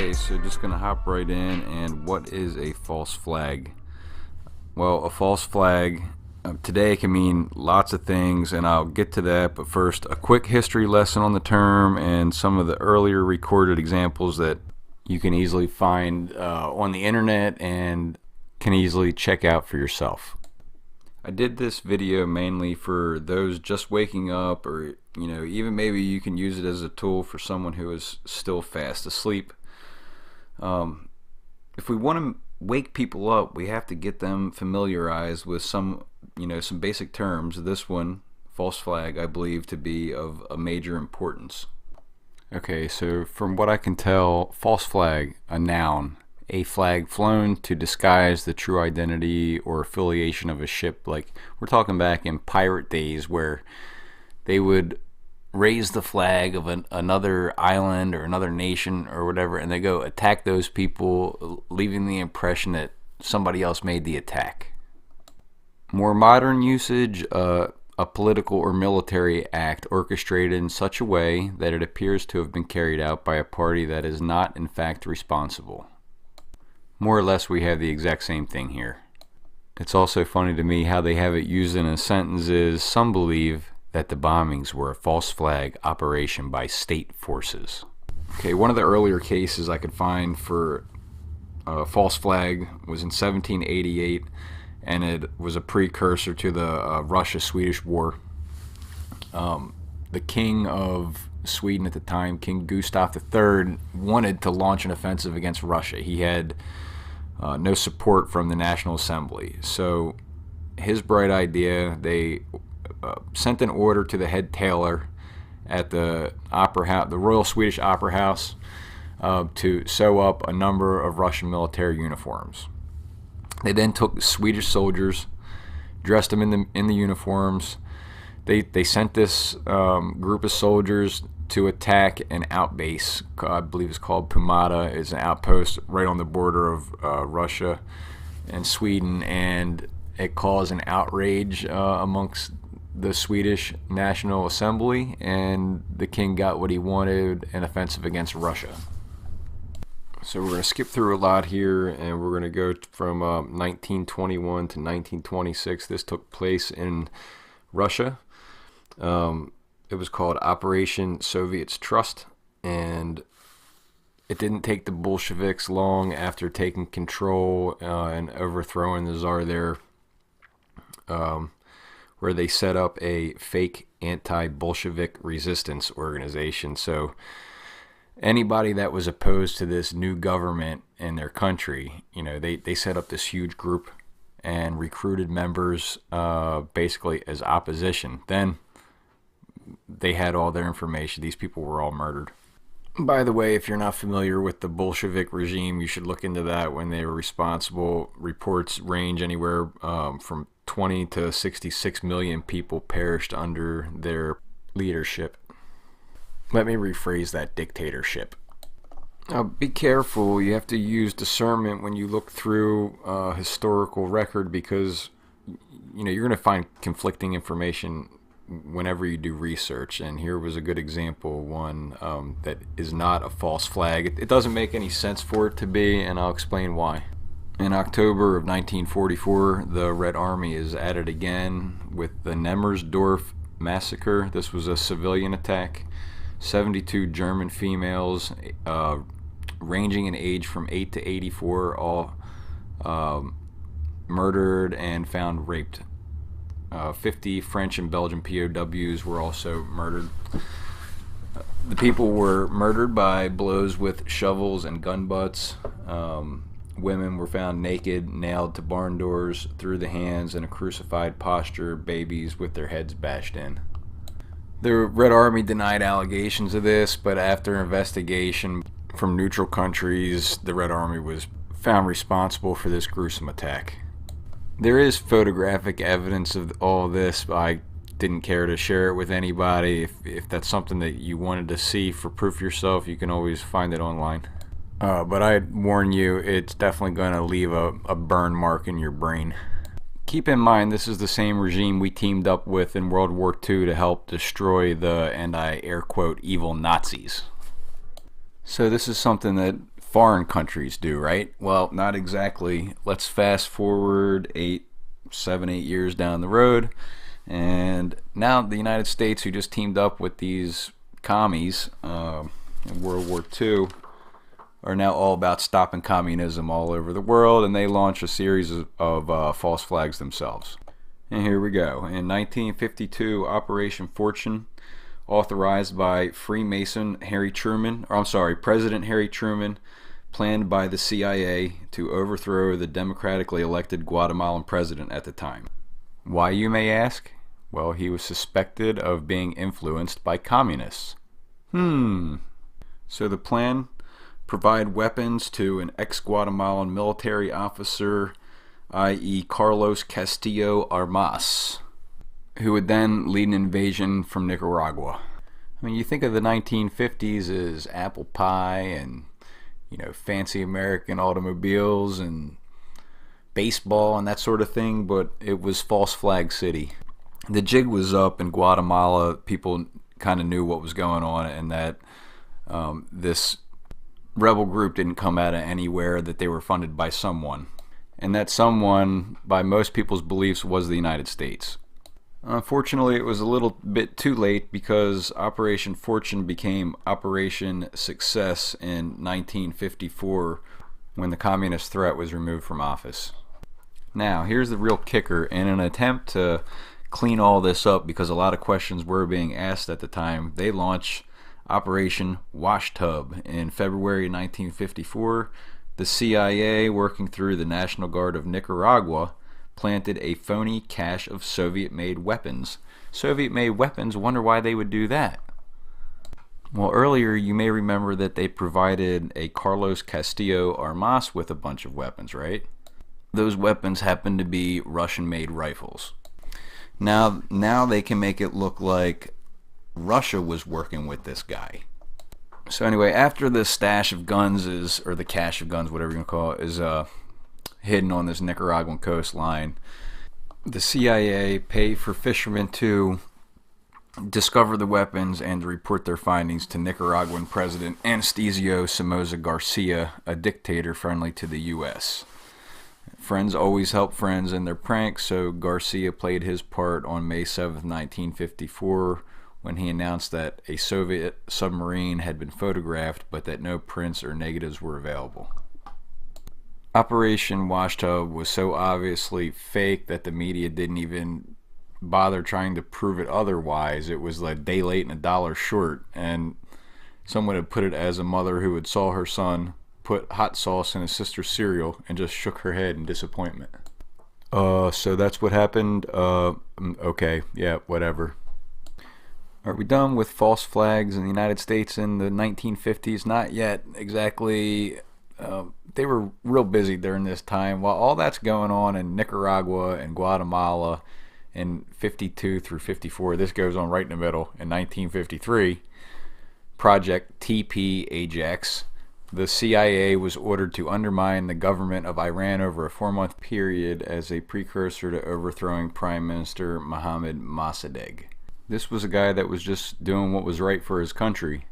Okay, so just gonna hop right in. And what is a false flag? Well, a false flag today can mean lots of things, and I'll get to that, but first a quick history lesson on the term and some of the earlier recorded examples that you can easily find on the internet and can easily check out for yourself. I did this video mainly for those just waking up, or even maybe you can use it as a tool for someone who is still fast asleep. If we want to wake people up, we have to get them familiarized with some basic terms. This one, false flag, I believe to be of a major importance. Okay, so from what I can tell, false flag, a noun, a flag flown to disguise the true identity or affiliation of a ship. Like, we're talking back in pirate days where they would raise the flag of another island or another nation or whatever, and they go attack those people, leaving the impression that somebody else made the attack. More modern usage, a political or military act orchestrated in such a way that it appears to have been carried out by a party that is not in fact responsible. More or less we have the exact same thing here. It's also funny to me how they have it used in a sentence is, some believe that the bombings were a false flag operation by state forces. Okay, one of the earlier cases I could find for a false flag was in 1788, and it was a precursor to the Russia-Swedish War. The king of Sweden at the time, King Gustav III, wanted to launch an offensive against Russia. He had no support from the National Assembly. So his bright idea, they sent an order to the head tailor at the opera house, the Royal Swedish Opera House, to sew up a number of Russian military uniforms. They then took Swedish soldiers, dressed them in the uniforms. They sent this group of soldiers to attack an outbase, I believe it's called Pumata. It's an outpost right on the border of Russia and Sweden, and it caused an outrage amongst the Swedish National Assembly, and the king got what he wanted, an offensive against Russia. So we're going to skip through a lot here, and we're going to go from 1921 to 1926. This took place in Russia. It was called Operation Soviet's Trust, and it didn't take the Bolsheviks long after taking control and overthrowing the Tsar there, where they set up a fake anti-Bolshevik resistance organization. So anybody that was opposed to this new government in their country, they set up this huge group and recruited members basically as opposition. Then they had all their information. These people were all murdered. By the way, if you're not familiar with the Bolshevik regime, you should look into that when they were responsible. Reports range anywhere from 20 to 66 million people perished under their leadership. Let me rephrase that, dictatorship. Now, be careful. You have to use discernment when you look through historical record, because you're going to find conflicting information whenever you do research, and here was a good example, one that is not a false flag. It doesn't make any sense for it to be, and I'll explain why. In October of 1944, the Red Army is at it again with the Nemmersdorf Massacre. This was a civilian attack. 72 German females ranging in age from 8 to 84, all murdered and found raped. 50 French and Belgian POWs were also murdered. The people were murdered by blows with shovels and gun butts. Women were found naked, nailed to barn doors, through the hands in a crucified posture, babies with their heads bashed in. The Red Army denied allegations of this, but after investigation from neutral countries, the Red Army was found responsible for this gruesome attack. There is photographic evidence of all this, but I didn't care to share it with anybody. If that's something that you wanted to see for proof yourself, you can always find it online. But I warn you, it's definitely going to leave a burn mark in your brain. Keep in mind, this is the same regime we teamed up with in World War II to help destroy the, and I air quote, evil Nazis. So this is something that foreign countries do, right? Well, not exactly. Let's fast forward 7, 8 years down the road, and now the United States, who just teamed up with these commies in World War II, are now all about stopping communism all over the world, and they launch a series of false flags themselves. And here we go. In 1952, Operation Fortune, authorized by President Harry Truman, planned by the CIA to overthrow the democratically elected Guatemalan president at the time. Why, you may ask? Well, he was suspected of being influenced by communists. So the plan: provide weapons to an ex-Guatemalan military officer, i.e. Carlos Castillo Armas, who would then lead an invasion from Nicaragua. I mean, you think of the 1950s as apple pie and, fancy American automobiles and baseball and that sort of thing, but it was false flag city. The jig was up in Guatemala. People kind of knew what was going on, and that this rebel group didn't come out of anywhere, that they were funded by someone. And that someone, by most people's beliefs, was the United States. Unfortunately, it was a little bit too late, because Operation Fortune became Operation Success in 1954, when the communist threat was removed from office. Now, here's the real kicker. In an attempt to clean all this up, because a lot of questions were being asked at the time, they launched Operation Washtub in February 1954. The CIA, working through the National Guard of Nicaragua, planted a phony cache of Soviet-made weapons. Soviet-made weapons, wonder why they would do that. Well, earlier you may remember that they provided a Carlos Castillo Armas with a bunch of weapons, right? Those weapons happened to be Russian-made rifles. Now they can make it look like Russia was working with this guy. So anyway, after the stash of guns or the cache of guns, whatever you want to call it, is hidden on this Nicaraguan coastline, the CIA paid for fishermen to discover the weapons and to report their findings to Nicaraguan President Anastasio Somoza Garcia, a dictator friendly to the U.S. Friends always help friends in their pranks, so Garcia played his part on May 7th, 1954, when he announced that a Soviet submarine had been photographed, but that no prints or negatives were available. Operation Washtub was so obviously fake that the media didn't even bother trying to prove it otherwise. It was like a day late and a dollar short, and someone had put it as a mother who had saw her son put hot sauce in his sister's cereal and just shook her head in disappointment. So that's what happened? Okay, yeah, whatever. Are we done with false flags in the United States in the 1950s? Not yet, exactly. They were real busy during this time. While all that's going on in Nicaragua and Guatemala in 52 through 54, this goes on right in the middle. In 1953, Project TP-AJAX, the CIA was ordered to undermine the government of Iran over a 4-month period as a precursor to overthrowing Prime Minister Mohammad Mossadegh. This was a guy that was just doing what was right for his country.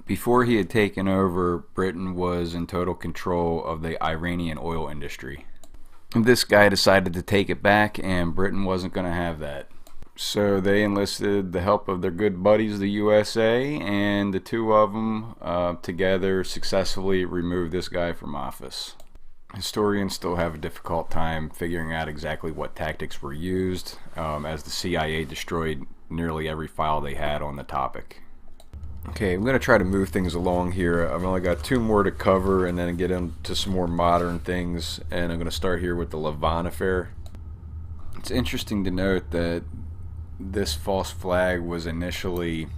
Before he had taken over, Britain was in total control of the Iranian oil industry. This guy decided to take it back, and Britain wasn't going to have that. So they enlisted the help of their good buddies, the USA, and the two of them together successfully removed this guy from office. Historians still have a difficult time figuring out exactly what tactics were used, as the CIA destroyed nearly every file they had on the topic. Okay, I'm going to try to move things along here. I've only got 2 more to cover and then get into some more modern things, and I'm going to start here with the Lavon Affair. It's interesting to note that this false flag was initially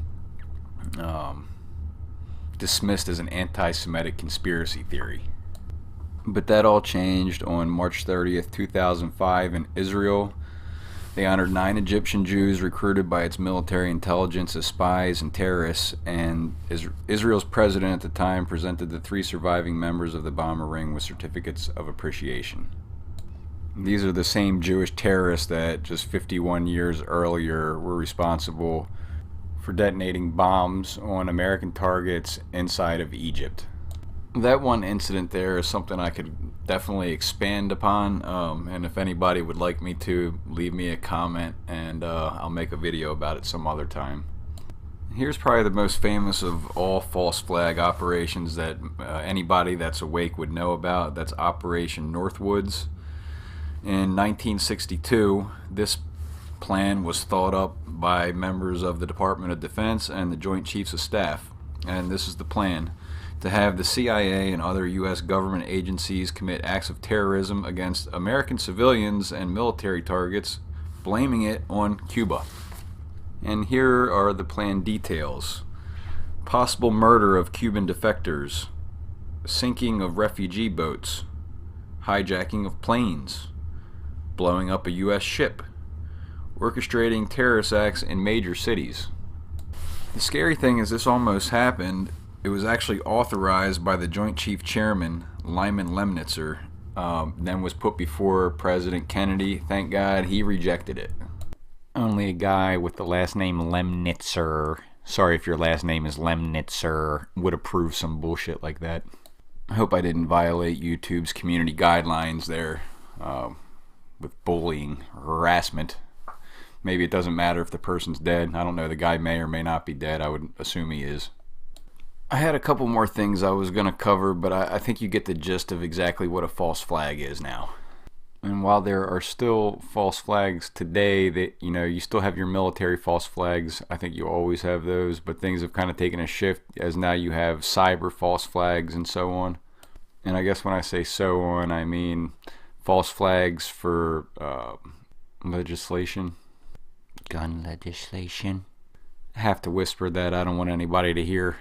dismissed as an anti-Semitic conspiracy theory. But that all changed on March 30th, 2005 in Israel. They honored 9 Egyptian Jews recruited by its military intelligence as spies and terrorists, and Israel's president at the time presented the 3 surviving members of the bomber ring with certificates of appreciation. These are the same Jewish terrorists that just 51 years earlier were responsible for detonating bombs on American targets inside of Egypt. That one incident there is something I could definitely expand upon, and if anybody would like me to, leave me a comment and I'll make a video about it some other time. Here's probably the most famous of all false flag operations that anybody that's awake would know about. That's Operation Northwoods. In 1962, this plan was thought up by members of the Department of Defense and the Joint Chiefs of Staff. And this is the plan: to have the CIA and other U.S. government agencies commit acts of terrorism against American civilians and military targets, blaming it on Cuba. And here are the plan details: possible murder of Cuban defectors, sinking of refugee boats, hijacking of planes, blowing up a U.S. ship, orchestrating terrorist acts in major cities. The scary thing is this almost happened. It was actually authorized by the Joint Chief Chairman, Lyman Lemnitzer, then was put before President Kennedy. Thank God he rejected it. Only a guy with the last name Lemnitzer, sorry if your last name is Lemnitzer, would approve some bullshit like that. I hope I didn't violate YouTube's community guidelines there with bullying, harassment. Maybe it doesn't matter if the person's dead. I don't know, the guy may or may not be dead. I would assume he is. I had a couple more things I was going to cover, but I think you get the gist of exactly what a false flag is now. And while there are still false flags today, that you still have your military false flags. I think you always have those, but things have kind of taken a shift as now you have cyber false flags and so on. And I guess when I say so on, I mean false flags for legislation. Gun legislation. I have to whisper that. I don't want anybody to hear.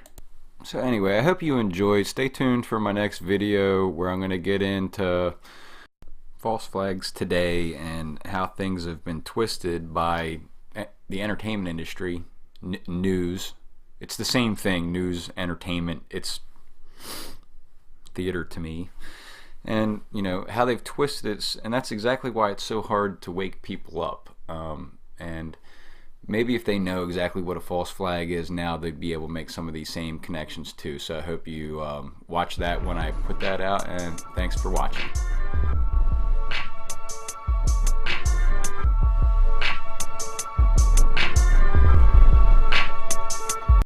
So anyway, I hope you enjoyed. Stay tuned for my next video where I'm going to get into false flags today and how things have been twisted by the entertainment industry, news. It's the same thing, news, entertainment. It's theater to me. And how they've twisted it, and that's exactly why it's so hard to wake people up. And maybe if they know exactly what a false flag is now, they'd be able to make some of these same connections too. So I hope you watch that when I put that out, and thanks for watching.